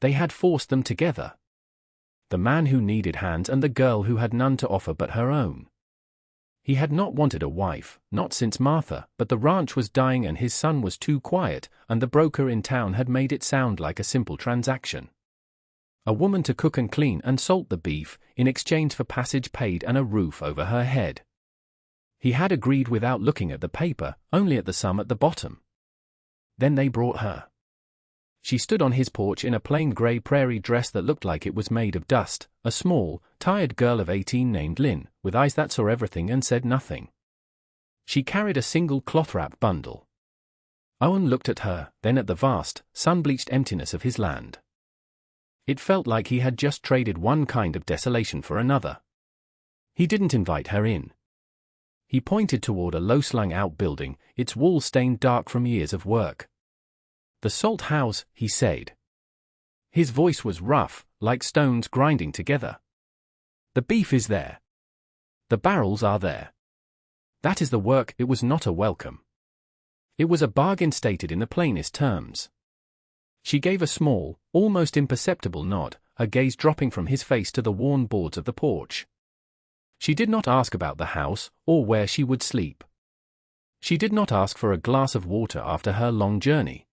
They had forced them together. The man who needed hands and the girl who had none to offer but her own. He had not wanted a wife, not since Martha, but the ranch was dying and his son was too quiet, and the broker in town had made it sound like a simple transaction. A woman to cook and clean and salt the beef, in exchange for passage paid and a roof over her head. He had agreed without looking at the paper, only at the sum at the bottom. Then they brought her. She stood on his porch in a plain gray prairie dress that looked like it was made of dust, a small, tired girl of 18 named Lynn, with eyes that saw everything and said nothing. She carried a single cloth-wrapped bundle. Owen looked at her, then at the vast, sun-bleached emptiness of his land. It felt like he had just traded one kind of desolation for another. He didn't invite her in. He pointed toward a low-slung outbuilding, its walls stained dark from years of work. "The salt house," he said. His voice was rough, like stones grinding together. "The beef is there. The barrels are there. That is the work." It was not a welcome. It was a bargain stated in the plainest terms. She gave a small, almost imperceptible nod, her gaze dropping from his face to the worn boards of the porch. She did not ask about the house, or where she would sleep. She did not ask for a glass of water after her long journey.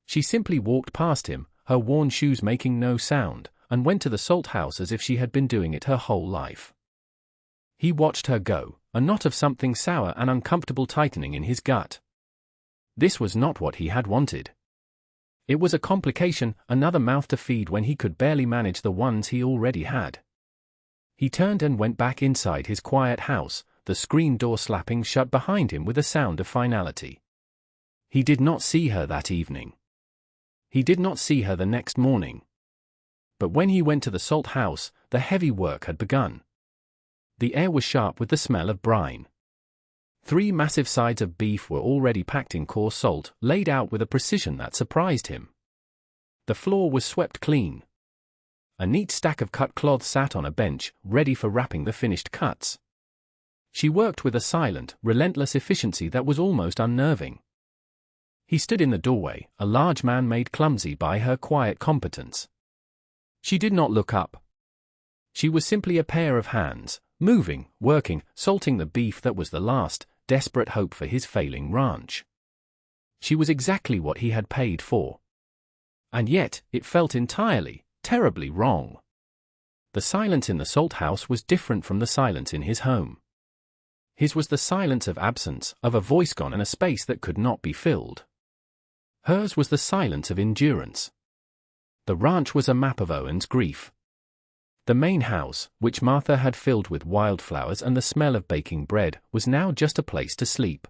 She simply walked past him, her worn shoes making no sound, and went to the salt house as if she had been doing it her whole life. He watched her go, a knot of something sour and uncomfortable tightening in his gut. This was not what he had wanted. It was a complication, another mouth to feed when he could barely manage the ones he already had. He turned and went back inside his quiet house, the screen door slapping shut behind him with a sound of finality. He did not see her that evening. He did not see her the next morning. But when he went to the salt house, the heavy work had begun. The air was sharp with the smell of brine. 3 massive sides of beef were already packed in coarse salt, laid out with a precision that surprised him. The floor was swept clean. A neat stack of cut cloth sat on a bench, ready for wrapping the finished cuts. She worked with a silent, relentless efficiency that was almost unnerving. He stood in the doorway, a large man made clumsy by her quiet competence. She did not look up. She was simply a pair of hands, moving, working, salting the beef that was the last, desperate hope for his failing ranch. She was exactly what he had paid for. And yet, it felt entirely, terribly wrong. The silence in the salt house was different from the silence in his home. His was the silence of absence, of a voice gone and a space that could not be filled. Hers was the silence of endurance. The ranch was a map of Owen's grief. The main house, which Martha had filled with wildflowers and the smell of baking bread, was now just a place to sleep.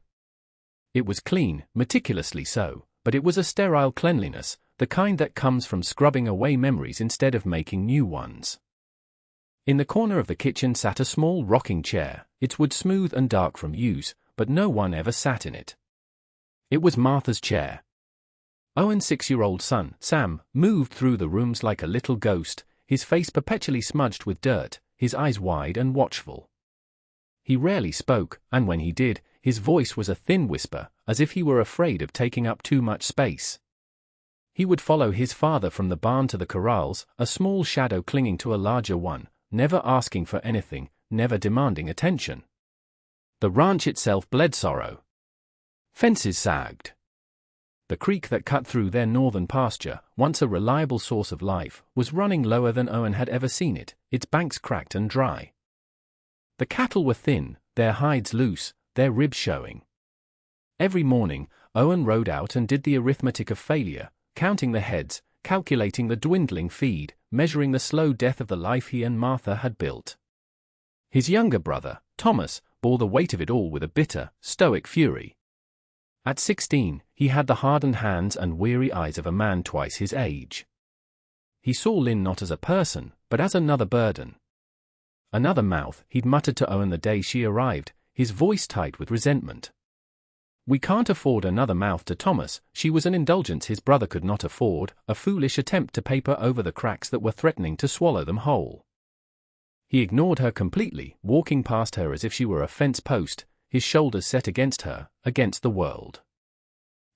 It was clean, meticulously so, but it was a sterile cleanliness, the kind that comes from scrubbing away memories instead of making new ones. In the corner of the kitchen sat a small rocking chair, its wood smooth and dark from use, but no one ever sat in it. It was Martha's chair. Owen's 6-year-old son, Sam, moved through the rooms like a little ghost, his face perpetually smudged with dirt, his eyes wide and watchful. He rarely spoke, and when he did, his voice was a thin whisper, as if he were afraid of taking up too much space. He would follow his father from the barn to the corrals, a small shadow clinging to a larger one, never asking for anything, never demanding attention. The ranch itself bled sorrow. Fences sagged. The creek that cut through their northern pasture, once a reliable source of life, was running lower than Owen had ever seen it, its banks cracked and dry. The cattle were thin, their hides loose, their ribs showing. Every morning, Owen rode out and did the arithmetic of failure, counting the heads, calculating the dwindling feed, measuring the slow death of the life he and Martha had built. His younger brother, Thomas, bore the weight of it all with a bitter, stoic fury. At 16, he had the hardened hands and weary eyes of a man twice his age. He saw Lynn not as a person, but as another burden. Another mouth, he'd muttered to Owen the day she arrived, his voice tight with resentment. We can't afford another mouth to Thomas. She was an indulgence his brother could not afford, a foolish attempt to paper over the cracks that were threatening to swallow them whole. He ignored her completely, walking past her as if she were a fence post, his shoulders set against her, against the world.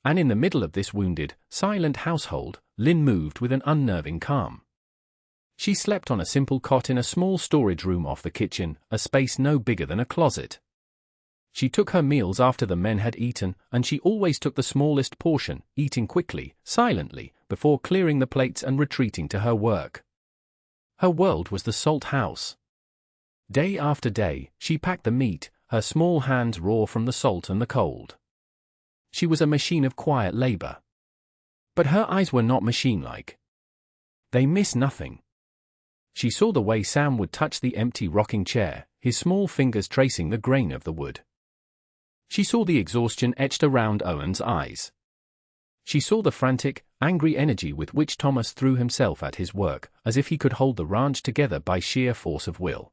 And in the middle of this wounded, silent household, Lynn moved with an unnerving calm. She slept on a simple cot in a small storage room off the kitchen, a space no bigger than a closet. She took her meals after the men had eaten, and she always took the smallest portion, eating quickly, silently, before clearing the plates and retreating to her work. Her world was the salt house. Day after day, she packed the meat, her small hands raw from the salt and the cold. She was a machine of quiet labor. But her eyes were not machine-like. They missed nothing. She saw the way Sam would touch the empty rocking chair, his small fingers tracing the grain of the wood. She saw the exhaustion etched around Owen's eyes. She saw the frantic, angry energy with which Thomas threw himself at his work, as if he could hold the ranch together by sheer force of will.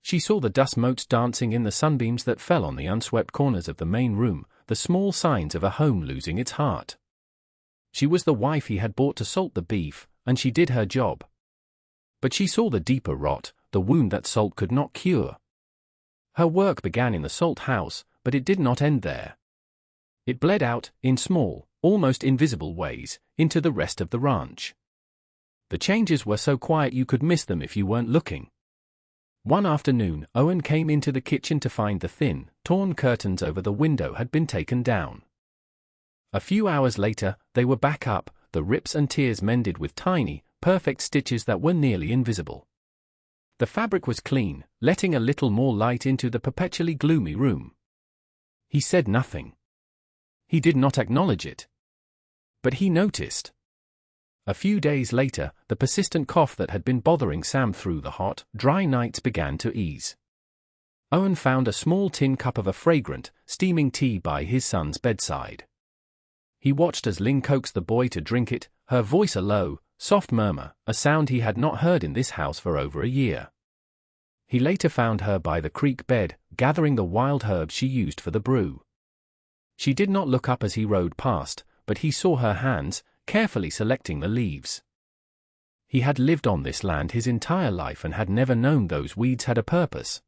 She saw the dust motes dancing in the sunbeams that fell on the unswept corners of the main room, the small signs of a home losing its heart. She was the wife he had bought to salt the beef, and she did her job. But she saw the deeper rot, the wound that salt could not cure. Her work began in the salt house, but it did not end there. It bled out, in small, almost invisible ways, into the rest of the ranch. The changes were so quiet you could miss them if you weren't looking. One afternoon, Owen came into the kitchen to find the thin, torn curtains over the window had been taken down. A few hours later, they were back up, the rips and tears mended with tiny, perfect stitches that were nearly invisible. The fabric was clean, letting a little more light into the perpetually gloomy room. He said nothing. He did not acknowledge it. But he noticed. A few days later, the persistent cough that had been bothering Sam through the hot, dry nights began to ease. Owen found a small tin cup of a fragrant, steaming tea by his son's bedside. He watched as Lynn coaxed the boy to drink it, her voice a low, soft murmur, a sound he had not heard in this house for over a year. He later found her by the creek bed, gathering the wild herbs she used for the brew. She did not look up as he rode past, but he saw her hands, carefully selecting the leaves. He had lived on this land his entire life and had never known those weeds had a purpose.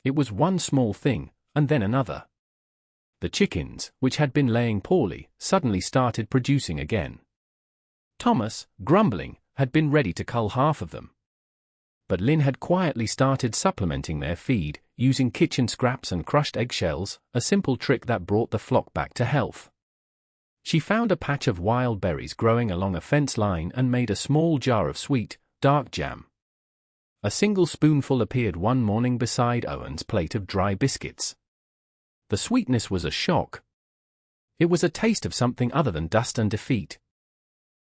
It was one small thing, and then another. The chickens, which had been laying poorly, suddenly started producing again. Thomas, grumbling, had been ready to cull half of them. But Lynn had quietly started supplementing their feed, using kitchen scraps and crushed eggshells, a simple trick that brought the flock back to health. She found a patch of wild berries growing along a fence line and made a small jar of sweet, dark jam. A single spoonful appeared one morning beside Owen's plate of dry biscuits. The sweetness was a shock. It was a taste of something other than dust and defeat.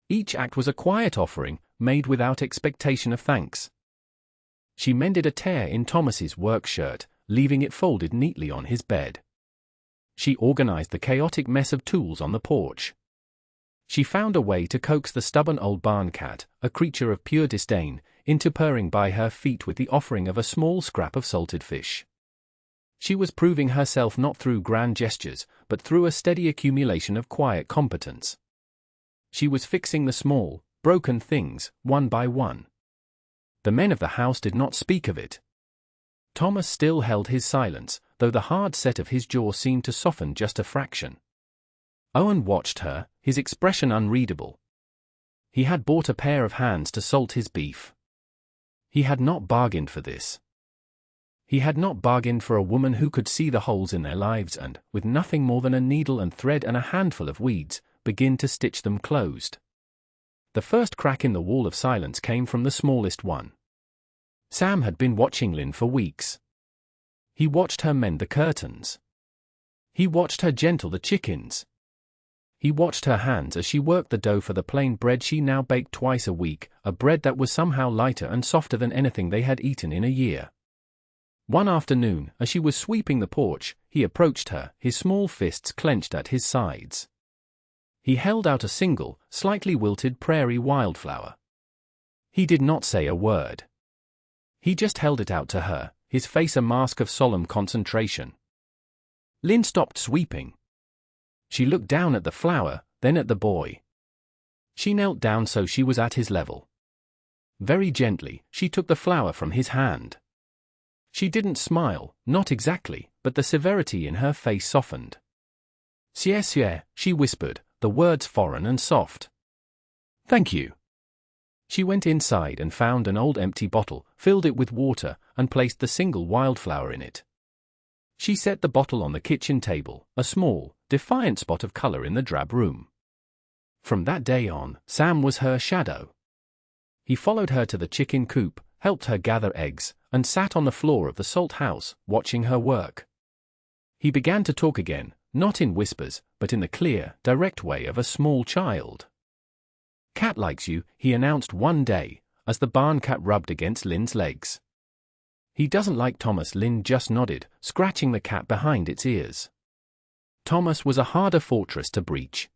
Each act was a quiet offering, made without expectation of thanks. She mended a tear in Thomas's work shirt, leaving it folded neatly on his bed. She organized the chaotic mess of tools on the porch. She found a way to coax the stubborn old barn cat, a creature of pure disdain, into purring by her feet with the offering of a small scrap of salted fish. She was proving herself not through grand gestures, but through a steady accumulation of quiet competence. She was fixing the small, broken things, one by one. The men of the house did not speak of it. Thomas still held his silence, though the hard set of his jaw seemed to soften just a fraction. Owen watched her, his expression unreadable. He had bought a pair of hands to salt his beef. He had not bargained for this. He had not bargained for a woman who could see the holes in their lives and, with nothing more than a needle and thread and a handful of weeds, begin to stitch them closed. The first crack in the wall of silence came from the smallest one. Sam had been watching Lynn for weeks. He watched her mend the curtains. He watched her gentle the chickens. He watched her hands as she worked the dough for the plain bread she now baked twice a week, a bread that was somehow lighter and softer than anything they had eaten in a year. One afternoon, as she was sweeping the porch, he approached her, his small fists clenched at his sides. He held out a single, slightly wilted prairie wildflower. He did not say a word. He just held it out to her, his face a mask of solemn concentration. Lynn stopped sweeping. She looked down at the flower, then at the boy. She knelt down so she was at his level. Very gently, she took the flower from his hand. She didn't smile, not exactly, but the severity in her face softened. "Sier," she whispered, the words foreign and soft. "Thank you." She went inside and found an old empty bottle, filled it with water, and placed the single wildflower in it. She set the bottle on the kitchen table, a small, defiant spot of color in the drab room. From that day on, Sam was her shadow. He followed her to the chicken coop, helped her gather eggs, and sat on the floor of the salt house, watching her work. He began to talk again, not in whispers, but in the clear, direct way of a small child. "Cat likes you," he announced one day, as the barn cat rubbed against Lynn's legs. "He doesn't like Thomas." Lynn just nodded, scratching the cat behind its ears. Thomas was a harder fortress to breach.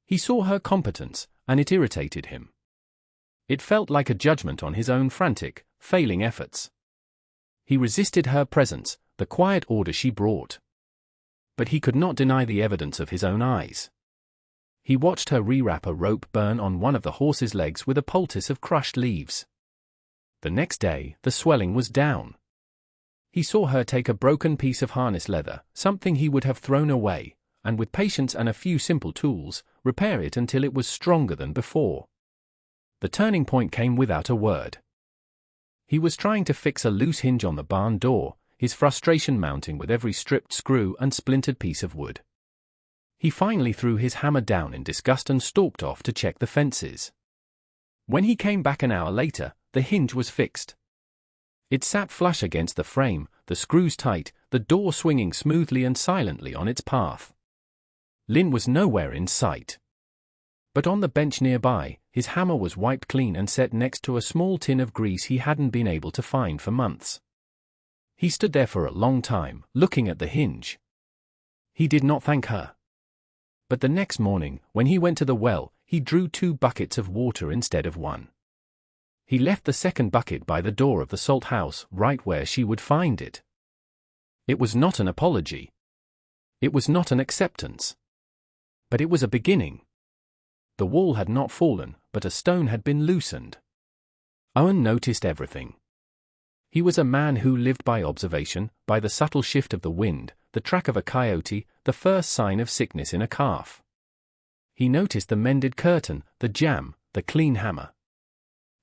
He saw her competence, and it irritated him. It felt like a judgment on his own frantic, failing efforts. He resisted her presence, the quiet order she brought. But he could not deny the evidence of his own eyes. He watched her rewrap a rope burn on one of the horse's legs with a poultice of crushed leaves. The next day, the swelling was down. He saw her take a broken piece of harness leather, something he would have thrown away, and with patience and a few simple tools, repair it until it was stronger than before. The turning point came without a word. He was trying to fix a loose hinge on the barn door, his frustration mounting with every stripped screw and splintered piece of wood. He finally threw his hammer down in disgust and stalked off to check the fences. When he came back an hour later, the hinge was fixed. It sat flush against the frame, the screws tight, the door swinging smoothly and silently on its path. Lynn was nowhere in sight. But on the bench nearby, his hammer was wiped clean and set next to a small tin of grease he hadn't been able to find for months. He stood there for a long time, looking at the hinge. He did not thank her. But the next morning, when he went to the well, he drew 2 buckets of water instead of 1. He left the second bucket by the door of the salt house, right where she would find it. It was not an apology. It was not an acceptance. But it was a beginning. The wall had not fallen, but a stone had been loosened. Owen noticed everything. He was a man who lived by observation, by the subtle shift of the wind, the track of a coyote, the first sign of sickness in a calf. He noticed the mended curtain, the jam, the clean hammer.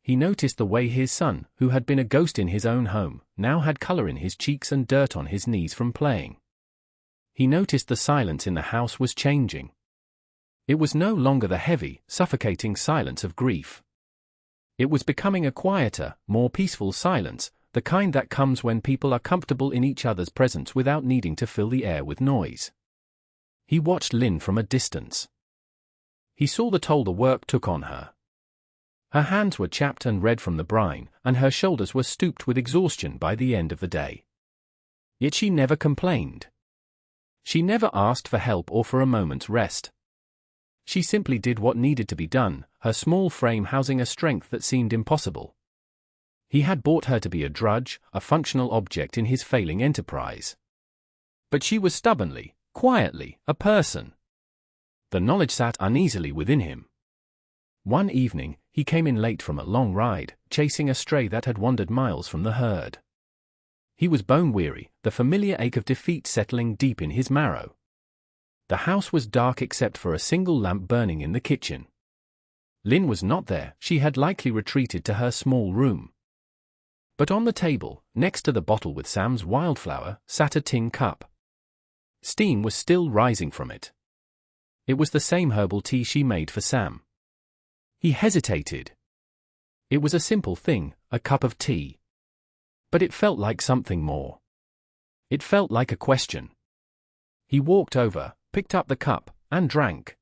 He noticed the way his son, who had been a ghost in his own home, now had color in his cheeks and dirt on his knees from playing. He noticed the silence in the house was changing. It was no longer the heavy, suffocating silence of grief. It was becoming a quieter, more peaceful silence, the kind that comes when people are comfortable in each other's presence without needing to fill the air with noise. He watched Lynn from a distance. He saw the toll the work took on her. Her hands were chapped and red from the brine, and her shoulders were stooped with exhaustion by the end of the day. Yet she never complained. She never asked for help or for a moment's rest. She simply did what needed to be done, her small frame housing a strength that seemed impossible. He had bought her to be a drudge, a functional object in his failing enterprise. But she was stubbornly, quietly, a person. The knowledge sat uneasily within him. One evening, he came in late from a long ride, chasing a stray that had wandered miles from the herd. He was bone-weary, the familiar ache of defeat settling deep in his marrow. The house was dark except for a single lamp burning in the kitchen. Lynn was not there, she had likely retreated to her small room. But on the table, next to the bottle with Sam's wildflower, sat a tin cup. Steam was still rising from it. It was the same herbal tea she made for Sam. He hesitated. It was a simple thing, a cup of tea. But it felt like something more. It felt like a question. He walked over, picked up the cup, and drank.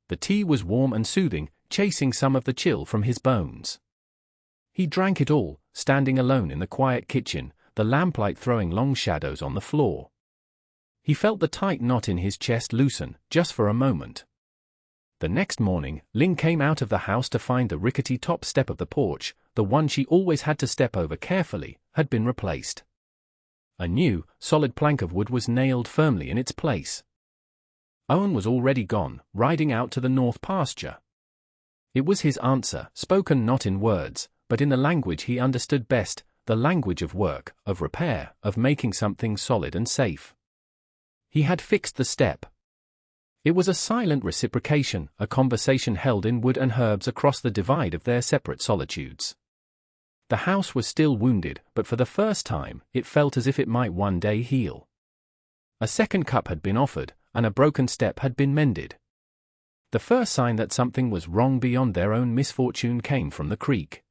The tea was warm and soothing, chasing some of the chill from his bones. He drank it all, standing alone in the quiet kitchen, the lamplight throwing long shadows on the floor. He felt the tight knot in his chest loosen, just for a moment. The next morning, Lynn came out of the house to find the rickety top step of the porch, the one she always had to step over carefully, had been replaced. A new, solid plank of wood was nailed firmly in its place. Owen was already gone, riding out to the north pasture. It was his answer, spoken not in words, but in the language he understood best, the language of work, of repair, of making something solid and safe. He had fixed the step. It was a silent reciprocation, a conversation held in wood and herbs across the divide of their separate solitudes. The house was still wounded, but for the first time, it felt as if it might one day heal. A second cup had been offered, and a broken step had been mended. The first sign that something was wrong beyond their own misfortune came from the creek.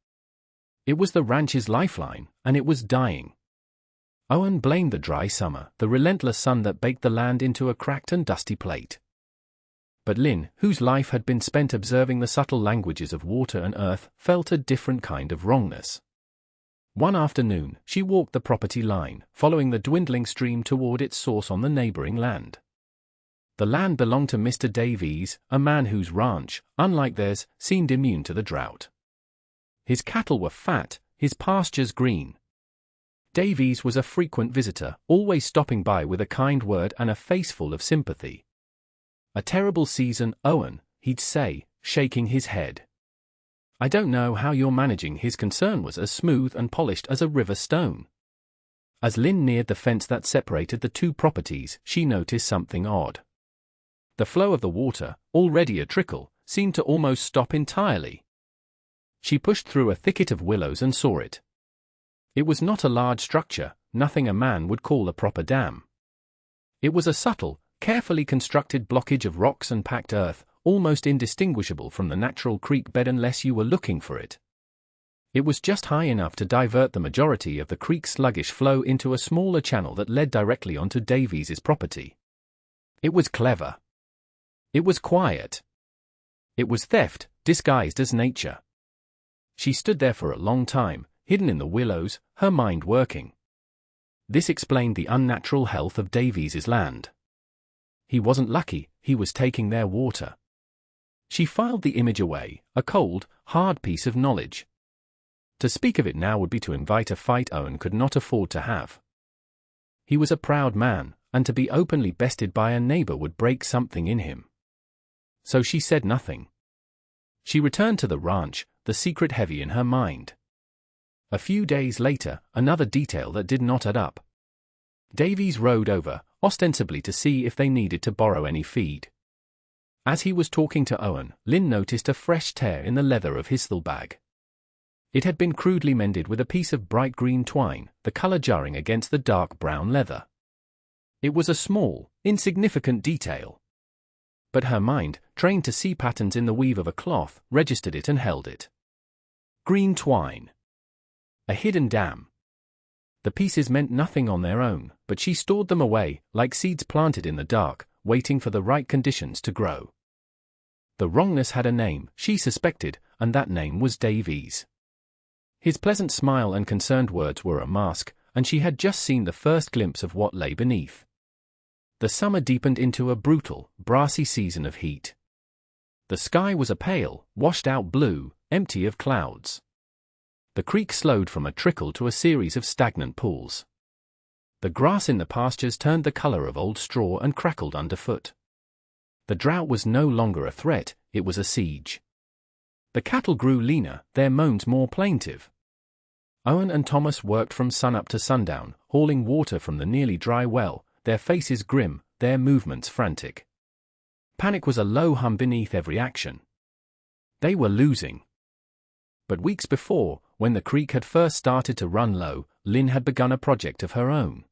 It was the ranch's lifeline, and it was dying. Owen blamed the dry summer, the relentless sun that baked the land into a cracked and dusty plate. But Lynn, whose life had been spent observing the subtle languages of water and earth, felt a different kind of wrongness. One afternoon, she walked the property line, following the dwindling stream toward its source on the neighboring land. The land belonged to Mr. Davies, a man whose ranch, unlike theirs, seemed immune to the drought. His cattle were fat, his pastures green. Davies was a frequent visitor, always stopping by with a kind word and a face full of sympathy. "A terrible season, Owen," he'd say, shaking his head. "I don't know how you're managing." His concern was as smooth and polished as a river stone. As Lynn neared the fence that separated the two properties, she noticed something odd. The flow of the water, already a trickle, seemed to almost stop entirely. She pushed through a thicket of willows and saw it. It was not a large structure, nothing a man would call a proper dam. It was a subtle, carefully constructed blockage of rocks and packed earth, almost indistinguishable from the natural creek bed unless you were looking for it. It was just high enough to divert the majority of the creek's sluggish flow into a smaller channel that led directly onto Davies's property. It was clever. It was quiet. It was theft, disguised as nature. She stood there for a long time, hidden in the willows, her mind working. This explained the unnatural health of Davies's land. He wasn't lucky, he was taking their water. She filed the image away, a cold, hard piece of knowledge. To speak of it now would be to invite a fight Owen could not afford to have. He was a proud man, and to be openly bested by a neighbor would break something in him. So she said nothing. She returned to the ranch, the secret heavy in her mind. A few days later, another detail that did not add up. Davies rode over, ostensibly to see if they needed to borrow any feed. As he was talking to Owen, Lynn noticed a fresh tear in the leather of his saddlebag. It had been crudely mended with a piece of bright green twine, the color jarring against the dark brown leather. It was a small, insignificant detail. But her mind, trained to see patterns in the weave of a cloth, registered it and held it. Green twine. A hidden dam. The pieces meant nothing on their own, but she stored them away, like seeds planted in the dark, waiting for the right conditions to grow. The wrongness had a name, she suspected, and that name was Davies. His pleasant smile and concerned words were a mask, and she had just seen the first glimpse of what lay beneath. The summer deepened into a brutal, brassy season of heat. The sky was a pale, washed-out blue, empty of clouds. The creek slowed from a trickle to a series of stagnant pools. The grass in the pastures turned the color of old straw and crackled underfoot. The drought was no longer a threat, it was a siege. The cattle grew leaner, their moans more plaintive. Owen and Thomas worked from sunup to sundown, hauling water from the nearly dry well, their faces grim, their movements frantic. Panic was a low hum beneath every action. They were losing. But weeks before, when the creek had first started to run low, Lynn had begun a project of her own.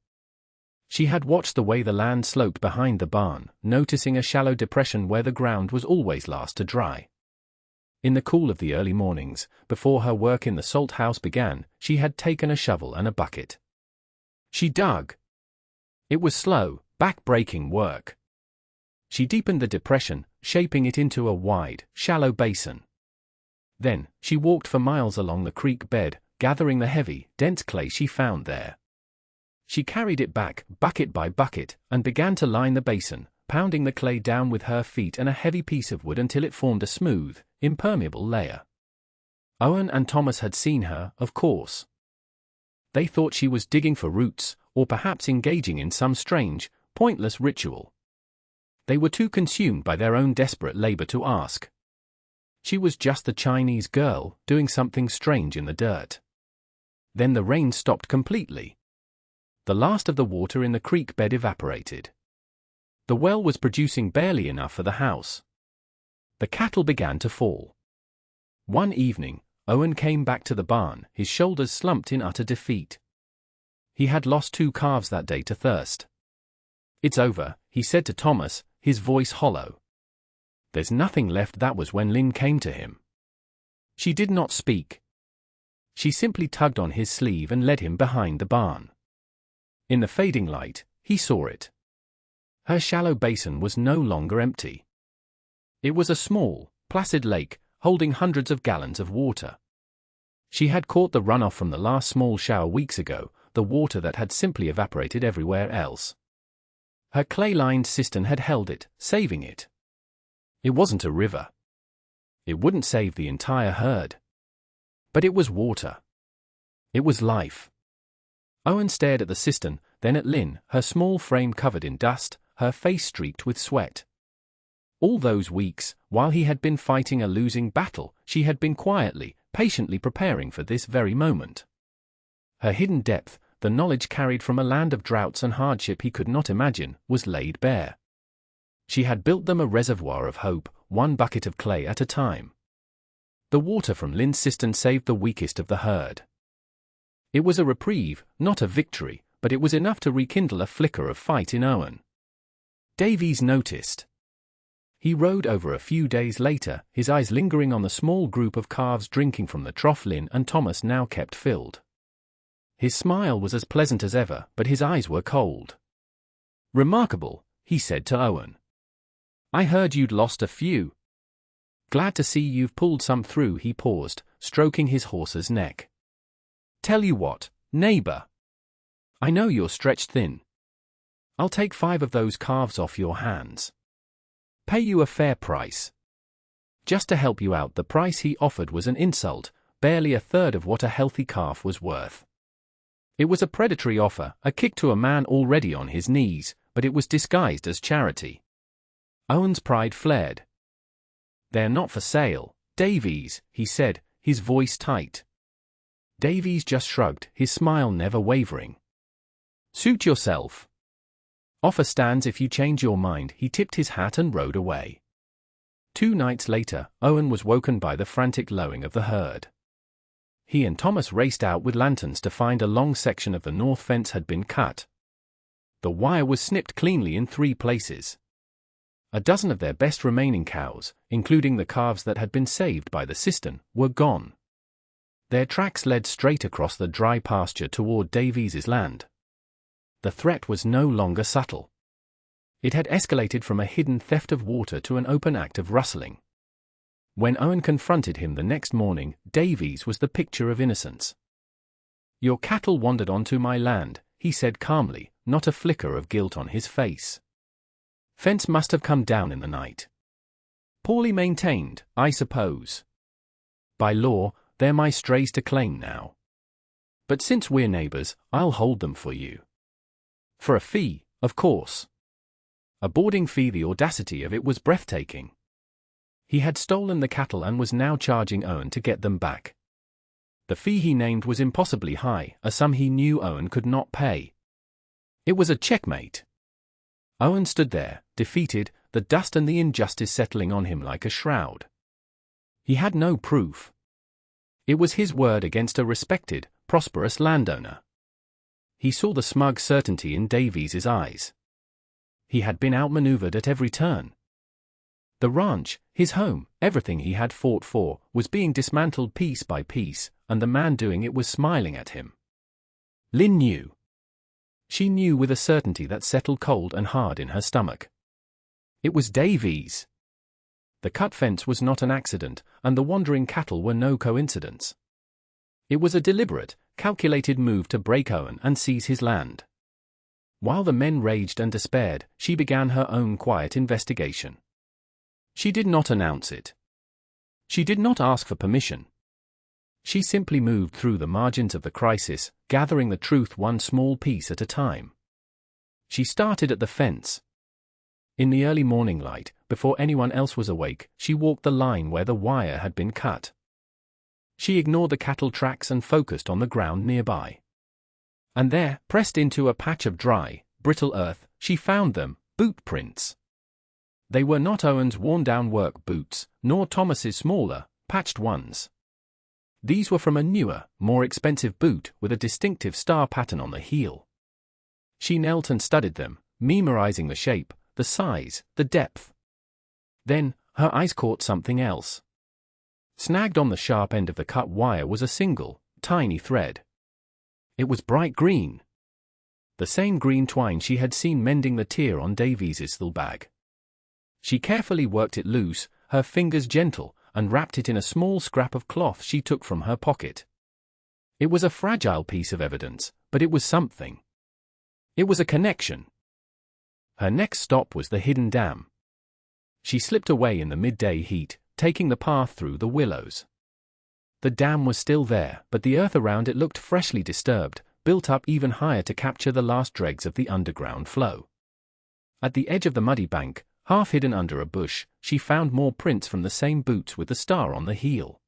She had watched the way the land sloped behind the barn, noticing a shallow depression where the ground was always last to dry. In the cool of the early mornings, before her work in the salt house began, she had taken a shovel and a bucket. She dug. It was slow, back-breaking work. She deepened the depression, shaping it into a wide, shallow basin. Then, she walked for miles along the creek bed, gathering the heavy, dense clay she found there. She carried it back, bucket by bucket, and began to line the basin, pounding the clay down with her feet and a heavy piece of wood until it formed a smooth, impermeable layer. Owen and Thomas had seen her, of course. They thought she was digging for roots, or perhaps engaging in some strange, pointless ritual. They were too consumed by their own desperate labor to ask. She was just the Chinese girl, doing something strange in the dirt. Then the rain stopped completely. The last of the water in the creek bed evaporated. The well was producing barely enough for the house. The cattle began to fall. One evening, Owen came back to the barn, his shoulders slumped in utter defeat. He had lost 2 calves that day to thirst. "It's over," he said to Thomas, his voice hollow. "There's nothing left." That was when Lynn came to him. She did not speak. She simply tugged on his sleeve and led him behind the barn. In the fading light, he saw it. Her shallow basin was no longer empty. It was a small, placid lake, holding hundreds of gallons of water. She had caught the runoff from the last small shower weeks ago, the water that had simply evaporated everywhere else. Her clay-lined cistern had held it, saving it. It wasn't a river. It wouldn't save the entire herd. But it was water. It was life. Owen stared at the cistern, then at Lynn, her small frame covered in dust, her face streaked with sweat. All those weeks, while he had been fighting a losing battle, she had been quietly, patiently preparing for this very moment. Her hidden depth, the knowledge carried from a land of droughts and hardship he could not imagine, was laid bare. She had built them a reservoir of hope, one bucket of clay at a time. The water from Lynn's cistern saved the weakest of the herd. It was a reprieve, not a victory, but it was enough to rekindle a flicker of fight in Owen. Davies noticed. He rode over a few days later, his eyes lingering on the small group of calves drinking from the trough Lynn and Thomas now kept filled. His smile was as pleasant as ever, but his eyes were cold. "Remarkable," he said to Owen. "I heard you'd lost a few. Glad to see you've pulled some through." He paused, stroking his horse's neck. "Tell you what, neighbor. I know you're stretched thin. I'll take 5 of those calves off your hands. Pay you a fair price." Just to help you out, the price he offered was an insult, barely a third of what a healthy calf was worth. It was a predatory offer, a kick to a man already on his knees, but it was disguised as charity. Owen's pride flared. "They're not for sale, Davies," he said, his voice tight. Davies just shrugged, his smile never wavering. "Suit yourself. Offer stands if you change your mind." He tipped his hat and rode away. 2 nights later, Owen was woken by the frantic lowing of the herd. He and Thomas raced out with lanterns to find a long section of the north fence had been cut. The wire was snipped cleanly in 3 places. A dozen of their best remaining cows, including the calves that had been saved by the cistern, were gone. Their tracks led straight across the dry pasture toward Davies's land. The threat was no longer subtle. It had escalated from a hidden theft of water to an open act of rustling. When Owen confronted him the next morning, Davies was the picture of innocence. "Your cattle wandered onto my land," he said calmly, not a flicker of guilt on his face. "Fence must have come down in the night. Poorly maintained, I suppose. By law, they're my strays to claim now. But since we're neighbors, I'll hold them for you. For a fee, of course." A boarding fee. The audacity of it was breathtaking. He had stolen the cattle and was now charging Owen to get them back. The fee he named was impossibly high, a sum he knew Owen could not pay. It was a checkmate. Owen stood there, defeated, the dust and the injustice settling on him like a shroud. He had no proof. It was his word against a respected, prosperous landowner. He saw the smug certainty in Davies's eyes. He had been outmaneuvered at every turn. The ranch, his home, everything he had fought for, was being dismantled piece by piece, and the man doing it was smiling at him. Lynn knew. She knew with a certainty that settled cold and hard in her stomach. It was Davies. The cut fence was not an accident, and the wandering cattle were no coincidence. It was a deliberate, calculated move to break Owen and seize his land. While the men raged and despaired, she began her own quiet investigation. She did not announce it. She did not ask for permission. She simply moved through the margins of the crisis, gathering the truth one small piece at a time. She started at the fence. In the early morning light, before anyone else was awake, she walked the line where the wire had been cut. She ignored the cattle tracks and focused on the ground nearby. And there, pressed into a patch of dry, brittle earth, she found them, boot prints. They were not Owen's worn-down work boots, nor Thomas's smaller, patched ones. These were from a newer, more expensive boot with a distinctive star pattern on the heel. She knelt and studied them, memorizing the shape, the size, the depth. Then, her eyes caught something else. Snagged on the sharp end of the cut wire was a single, tiny thread. It was bright green. The same green twine she had seen mending the tear on Davies's little bag. She carefully worked it loose, her fingers gentle, and wrapped it in a small scrap of cloth she took from her pocket. It was a fragile piece of evidence, but it was something. It was a connection. Her next stop was the hidden dam. She slipped away in the midday heat, taking the path through the willows. The dam was still there, but the earth around it looked freshly disturbed, built up even higher to capture the last dregs of the underground flow. At the edge of the muddy bank, half hidden under a bush, she found more prints from the same boots with the star on the heel.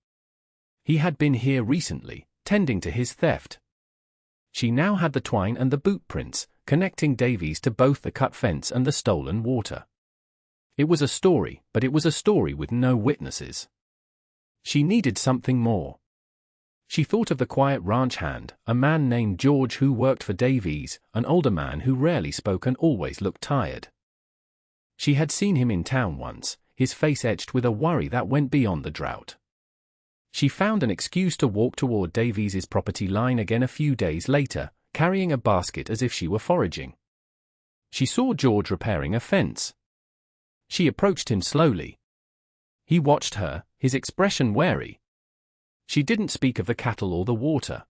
He had been here recently, tending to his theft. She now had the twine and the boot prints, connecting Davies to both the cut fence and the stolen water. It was a story, but it was a story with no witnesses. She needed something more. She thought of the quiet ranch hand, a man named George who worked for Davies, an older man who rarely spoke and always looked tired. She had seen him in town once, his face etched with a worry that went beyond the drought. She found an excuse to walk toward Davies's property line again a few days later, carrying a basket as if she were foraging. She saw George repairing a fence. She approached him slowly. He watched her, his expression wary. She didn't speak of the cattle or the water.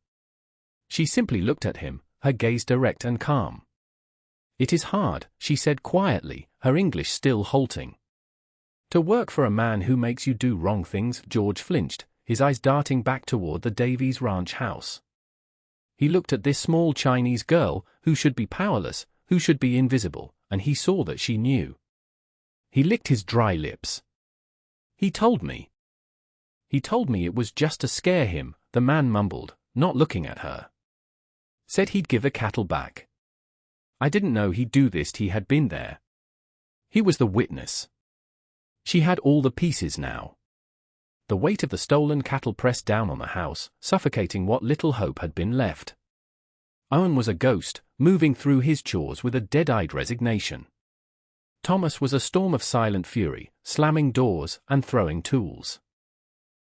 She simply looked at him, her gaze direct and calm. "It is hard," she said quietly, her English still halting. "To work for a man who makes you do wrong things." George flinched, his eyes darting back toward the Davies ranch house. He looked at this small Chinese girl, who should be powerless, who should be invisible, and he saw that she knew. He licked his dry lips. He told me it was just to scare him," the man mumbled, not looking at her. "Said he'd give the cattle back. I didn't know he'd do this." He had been there. He was the witness. She had all the pieces now. The weight of the stolen cattle pressed down on the house, suffocating what little hope had been left. Owen was a ghost, moving through his chores with a dead-eyed resignation. Thomas was a storm of silent fury, slamming doors and throwing tools.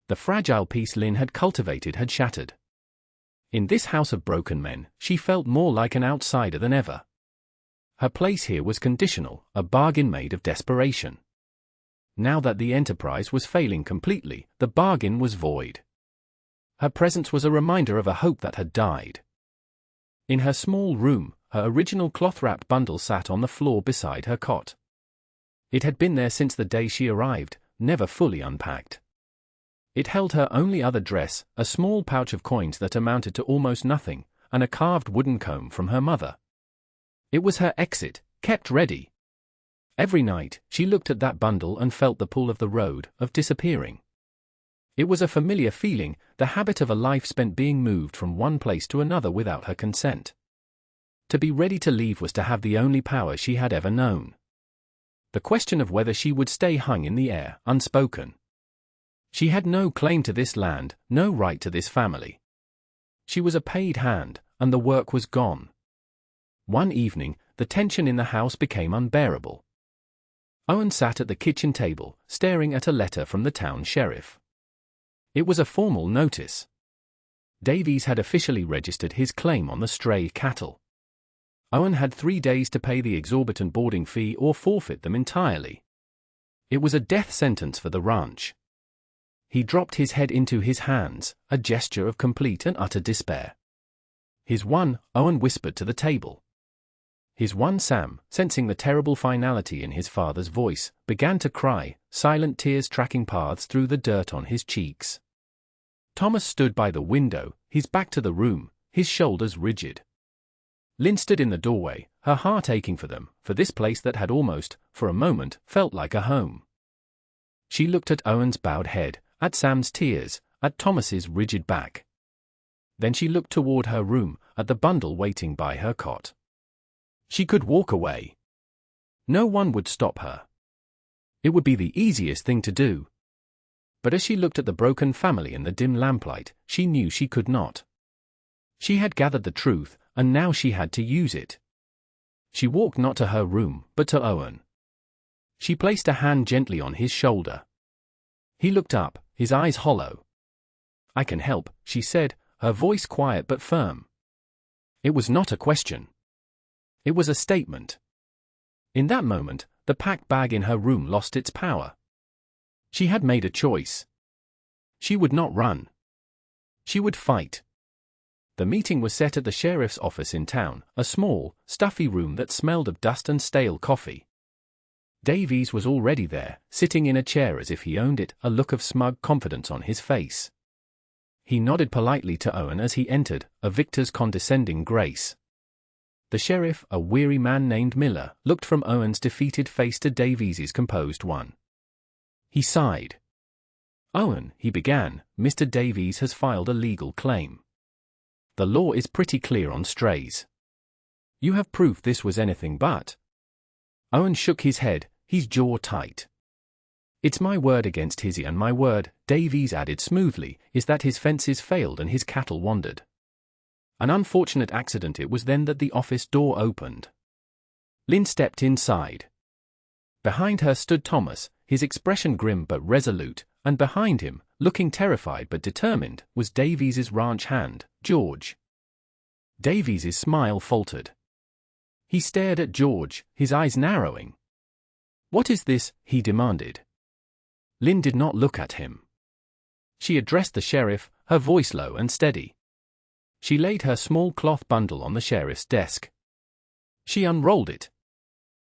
The fragile peace Lynn had cultivated had shattered. In this house of broken men, she felt more like an outsider than ever. Her place here was conditional, a bargain made of desperation. Now that the enterprise was failing completely, the bargain was void. Her presence was a reminder of a hope that had died. In her small room, her original cloth-wrapped bundle sat on the floor beside her cot. It had been there since the day she arrived, never fully unpacked. It held her only other dress, a small pouch of coins that amounted to almost nothing, and a carved wooden comb from her mother. It was her exit, kept ready. Every night, she looked at that bundle and felt the pull of the road, of disappearing. It was a familiar feeling, the habit of a life spent being moved from one place to another without her consent. To be ready to leave was to have the only power she had ever known. The question of whether she would stay hung in the air, unspoken. She had no claim to this land, no right to this family. She was a paid hand, and the work was gone. One evening, the tension in the house became unbearable. Owen sat at the kitchen table, staring at a letter from the town sheriff. It was a formal notice. Davies had officially registered his claim on the stray cattle. Owen had 3 days to pay the exorbitant boarding fee or forfeit them entirely. It was a death sentence for the ranch. He dropped his head into his hands, a gesture of complete and utter despair. "His one," Owen whispered to the table. His one Sam, sensing the terrible finality in his father's voice, began to cry, silent tears tracking paths through the dirt on his cheeks. Thomas stood by the window, his back to the room, his shoulders rigid. Lynn stood in the doorway, her heart aching for them, for this place that had almost, for a moment, felt like a home. She looked at Owen's bowed head, at Sam's tears, at Thomas's rigid back. Then she looked toward her room, at the bundle waiting by her cot. She could walk away. No one would stop her. It would be the easiest thing to do. But as she looked at the broken family in the dim lamplight, she knew she could not. She had gathered the truth, and now she had to use it. She walked not to her room, but to Owen. She placed a hand gently on his shoulder. He looked up, his eyes hollow. "I can help," she said, her voice quiet but firm. It was not a question. It was a statement. In that moment, the packed bag in her room lost its power. She had made a choice. She would not run. She would fight. The meeting was set at the sheriff's office in town, a small, stuffy room that smelled of dust and stale coffee. Davies was already there, sitting in a chair as if he owned it, a look of smug confidence on his face. He nodded politely to Owen as he entered, a victor's condescending grace. The sheriff, a weary man named Miller, looked from Owen's defeated face to Davies's composed one. He sighed. "Owen," he began, "Mr. Davies has filed a legal claim. The law is pretty clear on strays. You have proof this was anything but." Owen shook his head, his jaw tight. "It's my word against his, and my word," Davies added smoothly, "is that his fences failed and his cattle wandered. An unfortunate accident it was then that the office door opened." Lynn stepped inside. Behind her stood Thomas, his expression grim but resolute, and behind him, looking terrified but determined, was Davies's ranch hand, George. Davies's smile faltered. He stared at George, his eyes narrowing. "What is this?" he demanded. Lynn did not look at him. She addressed the sheriff, her voice low and steady. She laid her small cloth bundle on the sheriff's desk. She unrolled it.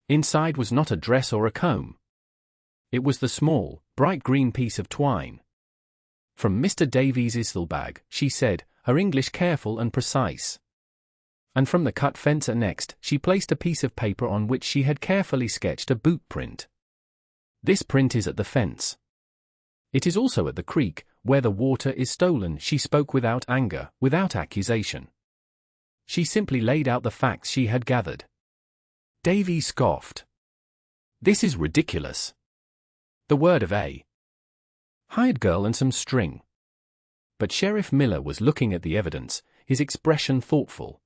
Inside was not a dress or a comb. It was the small, bright green piece of twine. "From Mr. Davies's bag," she said, her English careful and precise. And from the cut fence next, she placed a piece of paper on which she had carefully sketched a boot print. "This print is at the fence. It is also at the creek, where the water is stolen." She spoke without anger, without accusation. She simply laid out the facts she had gathered. Davies scoffed. "This is ridiculous. The word of a hired girl and some string." But Sheriff Miller was looking at the evidence, his expression thoughtful.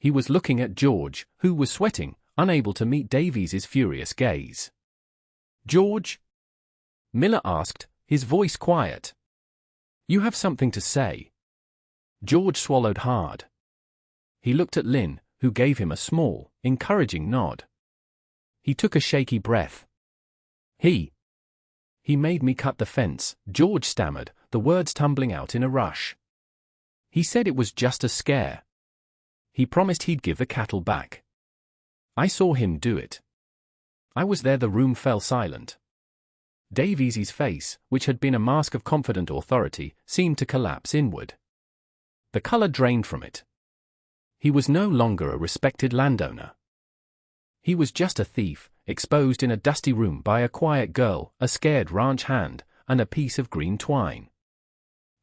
He was looking at George, who was sweating, unable to meet Davies's furious gaze. "George?" Miller asked, his voice quiet. "You have something to say?" George swallowed hard. He looked at Lynn, who gave him a small, encouraging nod. He took a shaky breath. He made me cut the fence," George stammered, the words tumbling out in a rush. "He said it was just a scare. He promised he'd give the cattle back. I saw him do it. I was there." The room fell silent. Davies's face, which had been a mask of confident authority, seemed to collapse inward. The color drained from it. He was no longer a respected landowner. He was just a thief, exposed in a dusty room by a quiet girl, a scared ranch hand, and a piece of green twine.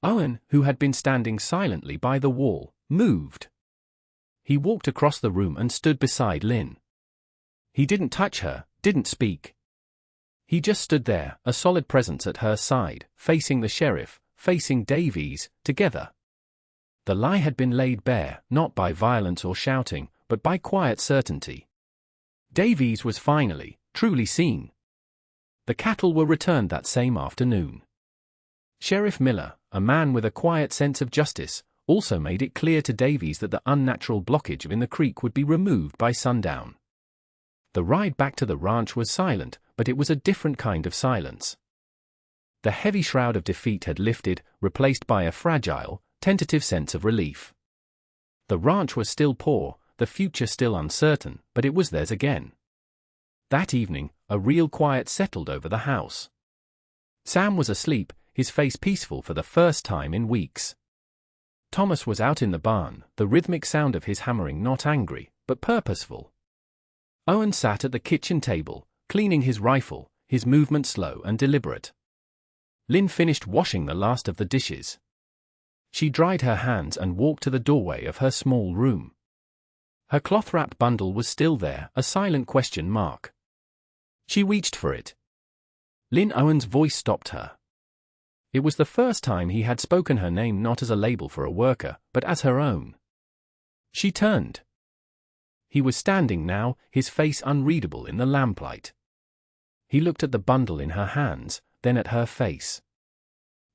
Owen, who had been standing silently by the wall, moved. He walked across the room and stood beside Lynn. He didn't touch her, didn't speak. He just stood there, a solid presence at her side, facing the sheriff, facing Davies, together. The lie had been laid bare, not by violence or shouting, but by quiet certainty. Davies was finally, truly seen. The cattle were returned that same afternoon. Sheriff Miller, a man with a quiet sense of justice, also made it clear to Davies that the unnatural blockage in the creek would be removed by sundown. The ride back to the ranch was silent, but it was a different kind of silence. The heavy shroud of defeat had lifted, replaced by a fragile, tentative sense of relief. The ranch was still poor, the future still uncertain, but it was theirs again. That evening, a real quiet settled over the house. Sam was asleep, his face peaceful for the first time in weeks. Thomas was out in the barn, the rhythmic sound of his hammering not angry, but purposeful. Owen sat at the kitchen table, cleaning his rifle, his movement slow and deliberate. Lynn finished washing the last of the dishes. She dried her hands and walked to the doorway of her small room. Her cloth-wrapped bundle was still there, a silent question mark. She reached for it. Lynn Owen's voice stopped her. It was the first time he had spoken her name not as a label for a worker, but as her own. She turned. He was standing now, his face unreadable in the lamplight. He looked at the bundle in her hands, then at her face.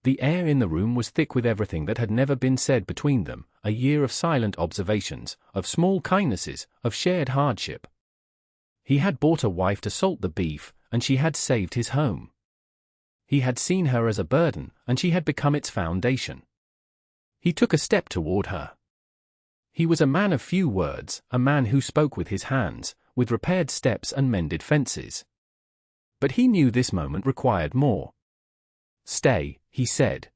The air in the room was thick with everything that had never been said between them, a year of silent observations, of small kindnesses, of shared hardship. He had bought a wife to salt the beef, and she had saved his home. He had seen her as a burden, and she had become its foundation. He took a step toward her. He was a man of few words, a man who spoke with his hands, with repaired steps and mended fences. But he knew this moment required more. "Stay," he said.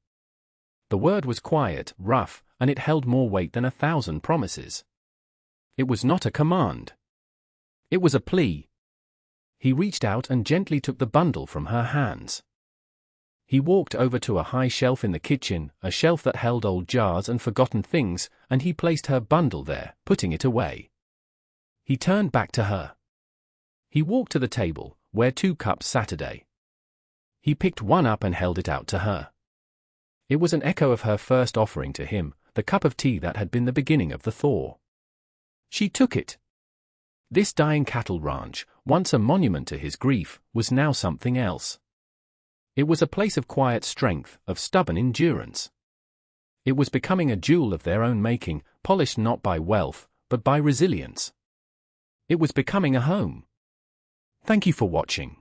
The word was quiet, rough, and it held more weight than 1,000 promises. It was not a command. It was a plea. He reached out and gently took the bundle from her hands. He walked over to a high shelf in the kitchen, a shelf that held old jars and forgotten things, and he placed her bundle there, putting it away. He turned back to her. He walked to the table, where 2 cups sat. He picked one up and held it out to her. It was an echo of her first offering to him, the cup of tea that had been the beginning of the thaw. She took it. This dying cattle ranch, once a monument to his grief, was now something else. It was a place of quiet strength, of stubborn endurance. It was becoming a jewel of their own making, polished not by wealth, but by resilience. It was becoming a home. Thank you for watching.